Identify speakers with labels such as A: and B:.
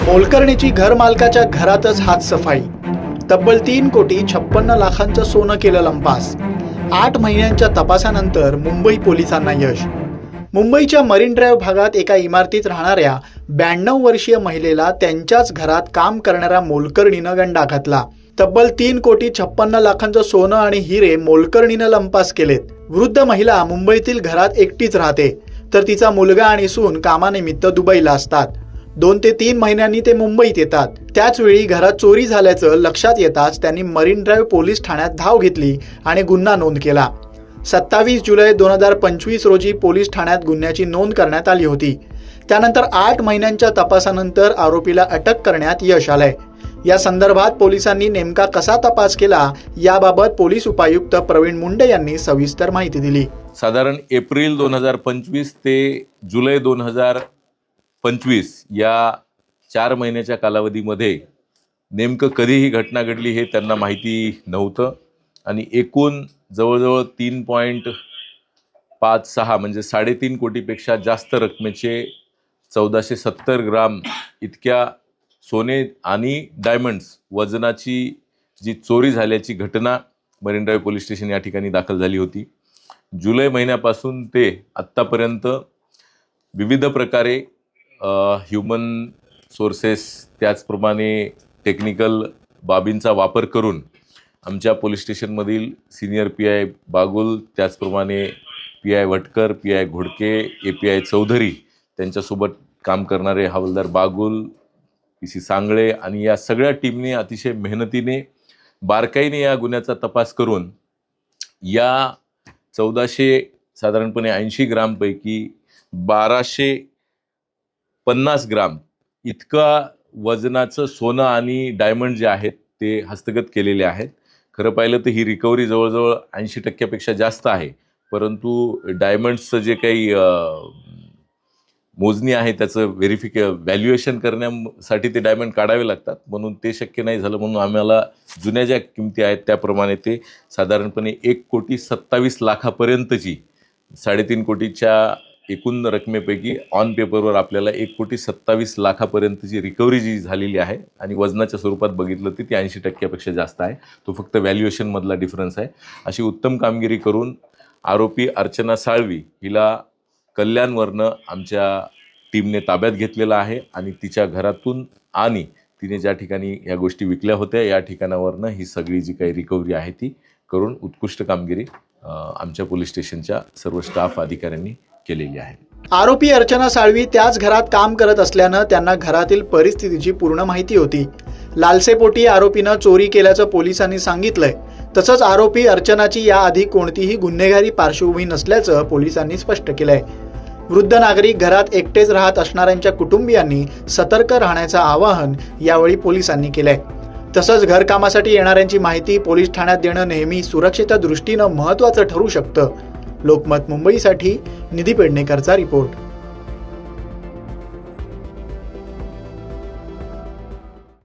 A: मोलकरणीची घर मालकाच्या घरातच हात सफाई। तब्बल 3,56 लाखांचं सोनं केलं लंपास। 8 महिन्यांच्या तपासानंतर मुंबई पोलिसांना यश। मुंबईच्या मरीन ड्राईव्ह भागात एका इमारतीत राहणाऱ्या 92 वर्षीय महिलेला त्यांच्याच घरात काम करणाऱ्या मोलकरणीनं गंडा घातला। तब्बल 3,56 लाखांचं सोनं आणि हिरे मोलकरणीनं लंपास केलेत। वृद्ध महिला मुंबईतील घरात एकटीच राहते, तर तिचा मुलगा आणि सून कामानिमित्त दुबईला असतात। 2 ते 3 महिन्यांनी ते मुंबईत येतात। त्याच वेळी घरात चोरी झाल्याचं लक्षात येताच त्यांनी मरीन ड्राईव्ह पोलीस ठाण्यात धाव घेतली आणि गुन्हा नोंद केला। 27 जुलै 2025 रोजी पोलीस ठाण्यात गुन्ह्याची नोंद करण्यात आली होती। त्यानंतर 8 महिन्यांच्या तपासानंतर आरोपीला अटक करण्यात यश आलंय। या संदर्भात पोलिसांनी नेमका कसा तपास केला याबाबत पोलीस उपायुक्त प्रवीण मुंडे यांनी सविस्तर माहिती दिली।
B: साधारण एप्रिल 2025 ते जुलै 2025 या 4 महिन्याच्या कालावधीमध्ये नेमकं कधी ही घटना घडली हे त्यांना माहिती नव्हतं आणि एकूण जवळजवळ 3.56 म्हणजे 3.5 कोटीपेक्षा जास्त रकमेचे 1470 ग्राम इतक्या सोने आणि डायमंड्स वजनाची जी चोरी झाल्याची घटना मरीन ड्राईव्ह पोलीस स्टेशन या ठिकाणी दाखल झाली होती। जुलै महिन्यापासून ते आत्तापर्यंत विविध प्रकारे ह्युमन सोर्सेस त्याचप्रमाणे टेक्निकल बाबींचा वापर करून आमच्या पोलीस स्टेशनमधील सिनियर PI बागुल, त्याचप्रमाणे PI Vatkar, PI Ghodke, API Chaudhari त्यांच्यासोबत काम करणारे हवालदार बागुल, PC सांगळे आणि या सगळ्या टीमने अतिशय मेहनतीने बारकाईने या गुन्ह्याचा तपास करून या 1400 साधारणपणे 80 ग्रामपैकी 1250 ग्राम इतका वजनाचं सोनं आणि डायमंड जे आहेत ते हस्तगत केलेले आहेत। खरं पाहिलं तर ही रिकव्हरी जवळजवळ 80% जास्त आहे, परंतु डायमंड्सचं जे काही मोजणी आहे त्याचं व्हॅल्युएशन करण्यासाठी ते डायमंड काढावे लागतात, म्हणून ते शक्य नाही झालं। म्हणून आम्हाला जुन्या ज्या किमती आहेत त्याप्रमाणे ते साधारणपणे 1,27,00,000पर्यंतची 3.5 कोटीच्या एकूण रकमेपैकी ऑन पेपरवर आपल्याला 1,27,00,000पर्यंतची रिकव्हरी जी झालेली आहे आणि वजनाच्या स्वरूपात बघितलं तर ती 80%पेक्षा जास्त आहे। तो फक्त व्हॅल्युएशनमधला डिफरन्स आहे। अशी उत्तम कामगिरी करून आरोपी अर्चना साळवी हिला कल्याणवरनं आमच्या टीमने ताब्यात घेतलेला आहे आणि तिच्या घरातून आणि तिने ज्या ठिकाणी या गोष्टी विकल्या होत्या या ठिकाणावरनं ही सगळी जी काही रिकव्हरी आहे ती करून उत्कृष्ट कामगिरी आमच्या पोलीस स्टेशनच्या सर्व स्टाफ अधिकाऱ्यांनी केलेली आहे।
A: आरोपी अर्चना साळवी त्याच घरात काम करत असल्यानं त्यांना घरातील परिस्थितीची पूर्ण माहिती होती। लालसेपोटी आरोपीनं चोरी केल्याचं पोलिसांनी सांगितलंय। तसंच आरोपी अर्चनाची याआधी कोणतीही गुन्हेगारी पार्श्वभूमी नसल्याचं पोलिसांनी स्पष्ट केलंय। वृद्ध नागरिक घरात एकटेच राहत असणाऱ्यांच्या कुटुंबियांनी सतर्क राहण्याचं आवाहन यावेळी पोलिसांनी केलंय। तसंच घरकामासाठी येणाऱ्यांची माहिती पोलीस ठाण्यात देणं नेहमी सुरक्षेच्या दृष्टीनं महत्त्वाचं ठरू शकतं। लोकमत मुंबईसाठी निधी पेडणेकरचा रिपोर्ट।